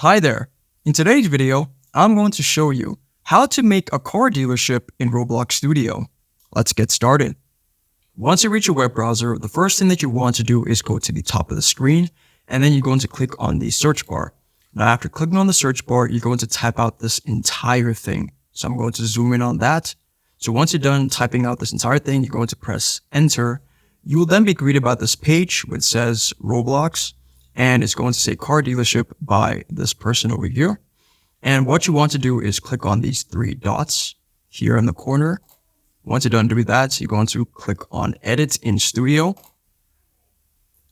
Hi there. In today's video, I'm going to show you how to make a car dealership in Roblox Studio. Let's get started. Once you reach your web browser, the first thing that you want to do is go to the top of the screen, and then you're going to click on the search bar. Now, after clicking on the search bar, you're going to type out this entire thing. So I'm going to zoom in on that. So once you're done typing out this entire thing, you're going to press enter. You will then be greeted by this page which says Roblox, and it's going to say car dealership by this person over here. And what you want to do is click on these three dots here in the corner. Once you're done doing that, you're going to click on edit in Studio.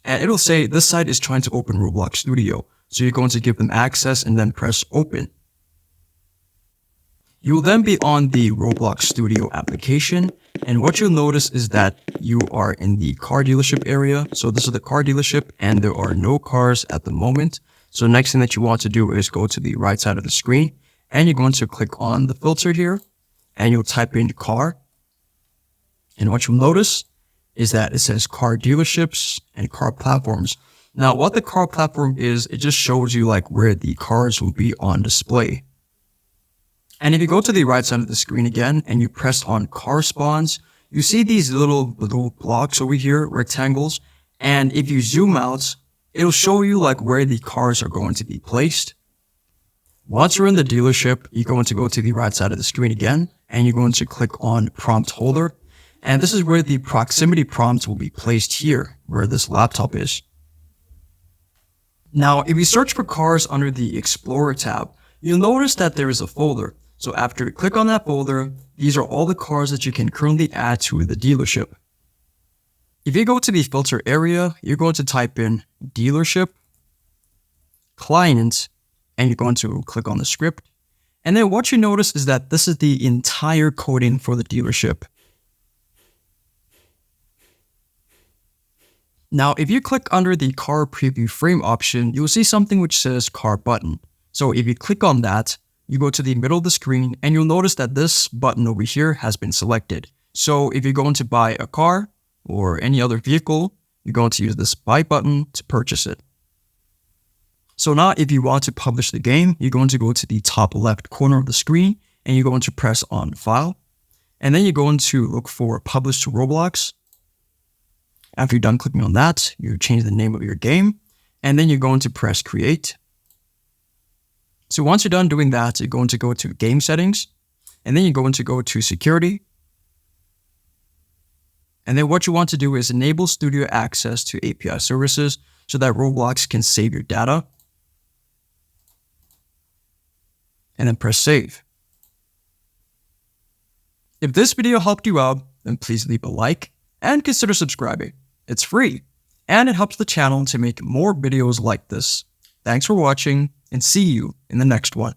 And it'll say this site is trying to open Roblox Studio. So you're going to give them access and then press open. You'll then be on the Roblox Studio application, and what you'll notice is that you are in the car dealership area. So this is the car dealership, and there are no cars at the moment. So next thing that you want to do is go to the right side of the screen, and you're going to click on the filter here, and you'll type in car. And what you'll notice is that it says car dealerships and car platforms. Now, what the car platform is, it just shows you like where the cars will be on display. And if you go to the right side of the screen again and you press on car spawns, you see these little blocks over here, rectangles. And if you zoom out, it'll show you like where the cars are going to be placed. Once you're in the dealership, you're going to go to the right side of the screen again, and you're going to click on prompt holder. And this is where the proximity prompts will be placed here, where this laptop is. Now, if you search for cars under the Explorer tab, you'll notice that there is a folder. So after you click on that folder, these are all the cars that you can currently add to the dealership. If you go to the filter area, you're going to type in dealership, client, and you're going to click on the script. And then what you notice is that this is the entire coding for the dealership. Now, if you click under the car preview frame option, you'll see something which says car button. So if you click on that, you go to the middle of the screen, and you'll notice that this button over here has been selected. So if you're going to buy a car or any other vehicle, you're going to use this buy button to purchase it. So now if you want to publish the game, you're going to go to the top left corner of the screen, and you're going to press on file. And then you're going to look for publish to Roblox. After you're done clicking on that, you change the name of your game, and then you're going to press create. So once you're done doing that, you're going to go to game settings, and then you're going to go to security. And then what you want to do is enable Studio access to API services so that Roblox can save your data. And then press save. If this video helped you out, then please leave a like and consider subscribing. It's free, and it helps the channel to make more videos like this. Thanks for watching, and see you in the next one.